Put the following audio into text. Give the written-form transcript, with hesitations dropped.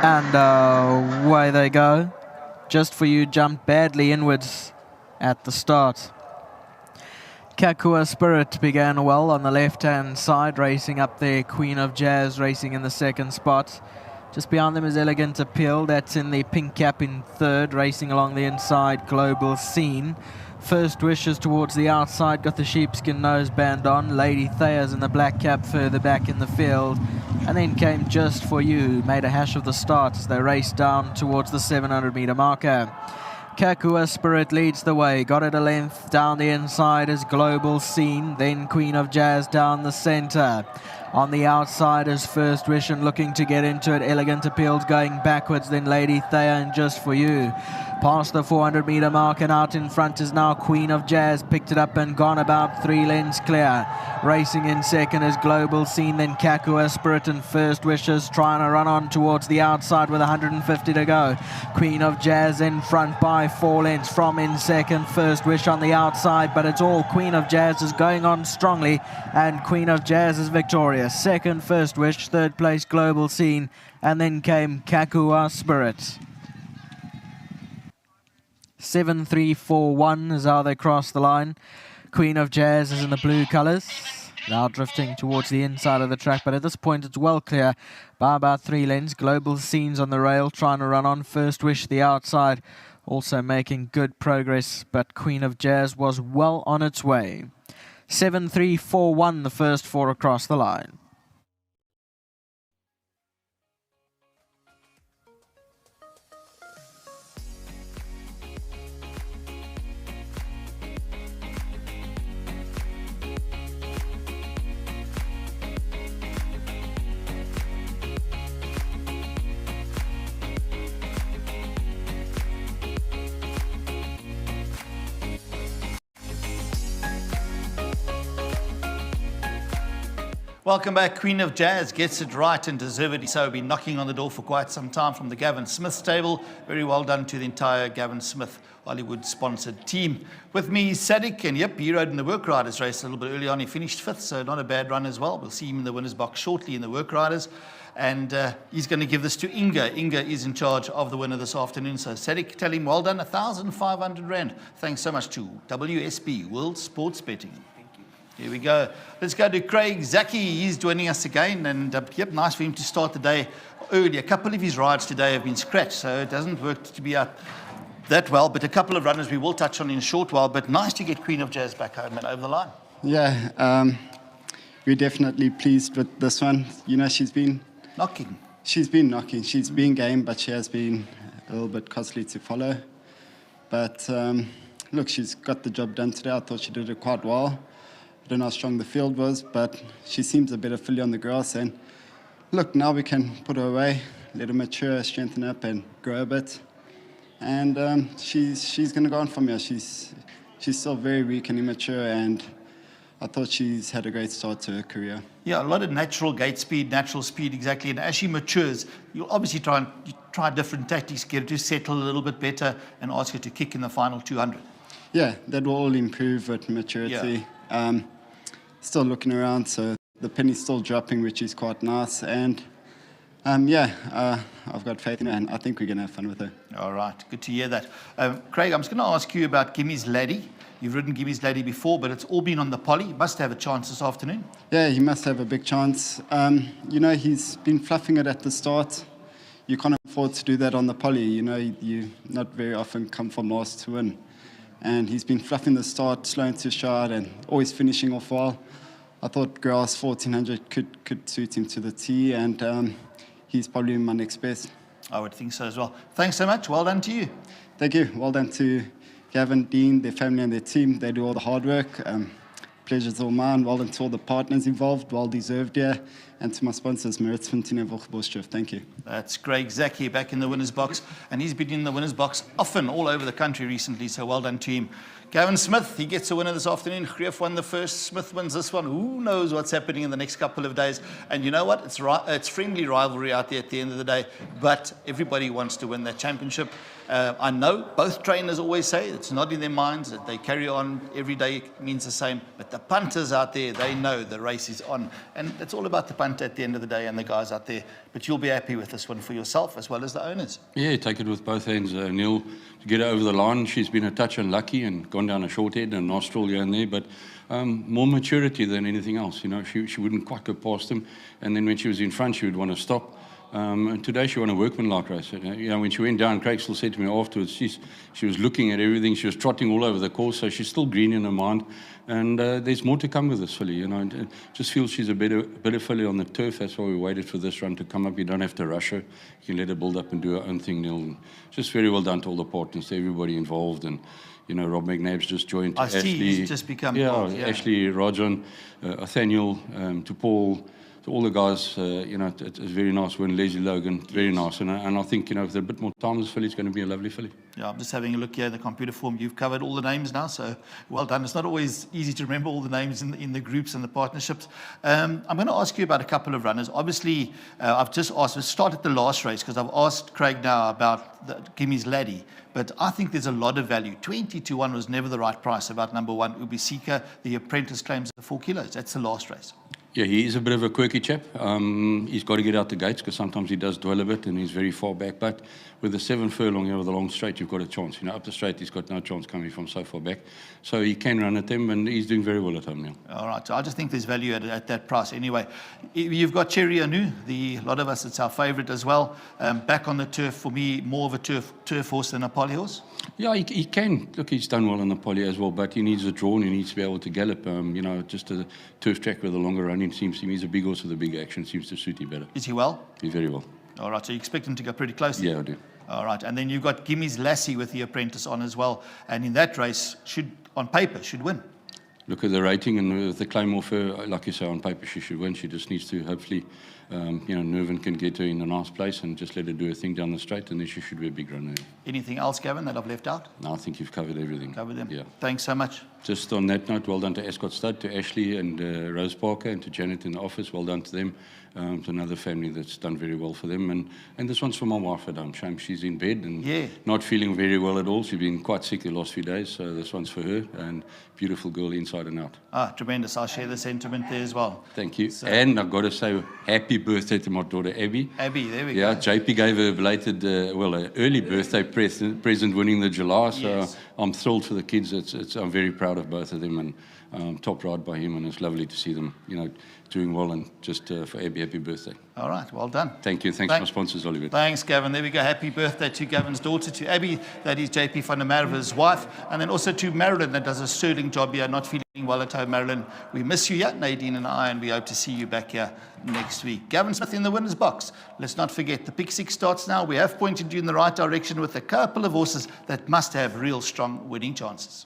And away they go. Just For You jumped badly inwards at the start. Kakua Spirit began well on the left-hand side, racing up there. Queen of Jazz racing in the second spot. Just behind them is Elegant Appeal. That's in the pink cap in third, racing along the inside. Global Scene. First Wishes towards the outside, got the sheepskin noseband on. Lady Thayer's in the black cap further back in the field. And then came Just For You, made a hash of the start as they raced down towards the 700-meter marker. Kakua Spirit leads the way, got it a length down the inside is Global Scene, then Queen of Jazz down the centre. On the outside is First Wish and looking to get into it. Elegant Appeals going backwards, then Lady Thayer and Just For You. Past the 400-meter mark and out in front is now Queen of Jazz. Picked it up and gone about 3 lengths clear. Racing in second is Global Scene, then Kakua Spirit and First Wishes trying to run on towards the outside with 150 to go. Queen of Jazz in front by 4 lengths from in second. First Wish on the outside, but it's all Queen of Jazz is going on strongly, and Queen of Jazz is victorious. Second, First Wish, third place, Global Scene, and then came Kakua Spirit. 7-3-4-1 is how they cross the line. Queen of Jazz is in the blue colours, now drifting towards the inside of the track, but at this point it's well clear by about 3 lengths. Global Scene's on the rail, trying to run on. First Wish the outside, also making good progress, but Queen of Jazz was well on its way. 7-3-4-1, the first 4 across the line. Welcome back. Queen of Jazz gets it right and deservedly so. Been knocking on the door for quite some time from the Gavin Smith stable. Very well done to the entire Gavin Smith Hollywood-sponsored team. With me, Sadiq, and yep, he rode in the Work Riders race a little bit early on. He finished 5th, so not a bad run as well. We'll see him in the winner's box shortly in the Work Riders. And he's going to give this to Inga. Inga is in charge of the winner this afternoon. So Sadiq, tell him well done, 1,500 Rand. Thanks so much to WSB, World Sports Betting. Here we go. Let's go to Craig Jockey. He's joining us again. And yep, nice for him to start the day early. A couple of his rides today have been scratched, so it doesn't work to be out that well. But a couple of runners we will touch on in a short while. But nice to get Queen of Jazz back home and over the line. Yeah, we're definitely pleased with this one. You know, she's been knocking. She's been knocking. She's been game, but she has been a little bit costly to follow. But look, she's got the job done today. I thought she did it quite well. I don't know how strong the field was, but she seems a better filly on the grass. And look, now we can put her away, let her mature, strengthen up, and grow a bit. And she's going to go on from here. She's still very weak and immature, and I thought she's had a great start to her career. Yeah, a lot of natural gate speed, natural speed, exactly. And as she matures, you'll obviously try different tactics, get her to settle a little bit better, and ask her to kick in the final 200. Yeah, that will all improve with maturity. Yeah. Still looking around, so the penny's still dropping, which is quite nice. And I've got faith in her, and I think we're going to have fun with her. All right, good to hear that. Craig, I'm just going to ask you about Gimmy's Laddie. You've ridden Gimmy's Laddie before, but it's all been on the poly. He must have a chance this afternoon. Yeah, he must have a big chance. You know, he's been fluffing it at the start. You can't afford to do that on the poly. You know, you not very often come from last to win. And he's been fluffing the start, slow into shot, and always finishing off well. I thought grass 1400 could suit him to the T, and he's probably my next best. I would think so as well. Thanks so much. Well done to you. Thank you. Well done to Gavin, Dean, their family and their team. They do all the hard work. Pleasure's all mine. Well done to all the partners involved. Well deserved here. And to my sponsors, Maritz Fontaine and Volksboschrift. Thank you. That's Craig Jockey back in the winner's box. And he's been in the winner's box often all over the country recently, so well done to him. Gavin Smith, he gets a winner this afternoon. Greef won the first, Smith wins this one. Who knows what's happening in the next couple of days? And you know what? It's friendly rivalry out there at the end of the day, but everybody wants to win that championship. I know both trainers always say it's not in their minds, that they carry on every day means the same, but the punters out there, they know the race is on. And it's all about the punters. hunt at the end of the day and the guys out there. But you'll be happy with this one for yourself as well as the owners. Yeah, take it with both hands, Neil. To get her over the line, she's been a touch unlucky and gone down a short head and nostril here and there, but more maturity than anything else. You know, she wouldn't quite go past them, and then when she was in front, she would want to stop. And today she won a workmanlike race. You know, when she went down, Craig still said to me afterwards, she was looking at everything. She was trotting all over the course, so she's still green in her mind. And there's more to come with this filly. You know, and just feels she's a better filly on the turf. That's why we waited for this run to come up. You don't have to rush her. You can let her build up and do her own thing, Neil. And just very well done to all the partners, to everybody involved. And you know, Rob McNabb's just joined. Ashley, he's just become involved, yeah. Ashley, Rajan, Nathaniel, to Paul. All the guys, you know, it's very nice win. Leslie Logan, very nice. And I think, you know, with a bit more time, this filly is going to be a lovely filly. Yeah, I'm just having a look here at the computer form. You've covered all the names now, so well done. It's not always easy to remember all the names in the groups and the partnerships. I'm going to ask you about a couple of runners. Obviously, I've just asked, let's start at the last race, because I've asked Craig now about Gimmy's Laddie. But I think there's a lot of value. 20-1 was never the right price about number 1, Ubisika. The apprentice claims 4 kilos. That's the last race. Yeah, he is a bit of a quirky chap. He's got to get out the gates because sometimes he does dwell a bit and he's very far back. But with the 7 furlong here with the long straight, you've got a chance. You know, up the straight, he's got no chance coming from so far back. So he can run at them and he's doing very well at home now. All right, so I just think there's value at that price. Anyway, you've got Cherry Anu. A lot of us, it's our favourite as well. Back on the turf, for me, more of a turf horse than a poly horse. Yeah, he can. Look, he's done well on the poly as well, but he needs a draw and he needs to be able to gallop. You know, just a turf track with a longer running seems to me. He's a big horse with a big action, seems to suit him better. Is he well? He's very well. All right, so you expect him to go pretty closely? Yeah, I do. All right, and then you've got Gimmy's Lassie with the apprentice on as well. And in that race, on paper, should win. Look at the rating and with the claim off her, like you say, on paper she should win. She just needs to hopefully, you know, Nervin can get her in a nice place and just let her do her thing down the straight, and then she should be a big runner. Anything else, Gavin, that I've left out? No, I think you've covered everything. Covered them. Yeah. Thanks so much. Just on that note, well done to Ascot Stud, to Ashley and Rose Parker, and to Janet in the office. Well done to them. It's another family that's done very well for them. And this one's for my wife at home. Shame she's in bed and not feeling very well at all. She's been quite sick the last few days, so this one's for her. And beautiful girl inside and out. Ah, tremendous. I'll share the sentiment there as well. Thank you. So, and I've got to say happy birthday to my daughter, Abby. Abby, there we go. Yeah, JP gave her a belated, an early birthday present winning the July. So I'm thrilled for the kids. I'm very proud of both of them, and top ride by him, and it's lovely to see them, you know, doing well. And just for Abby, happy birthday. All right, well done. Thank you. Thanks to my sponsors, Oliver. Thanks, Gavin. There we go. Happy birthday to Gavin's daughter, to Abby, that is JP van der Merwe's wife, and then also to Marilyn, that does a sterling job here, not feeling well at home. Marilyn, we miss you, yeah, Nadine and I, and we hope to see you back here next week. Gavin Smith in the winner's box. Let's not forget, the Pick Six starts now. We have pointed you in the right direction with a couple of horses that must have real strong winning chances.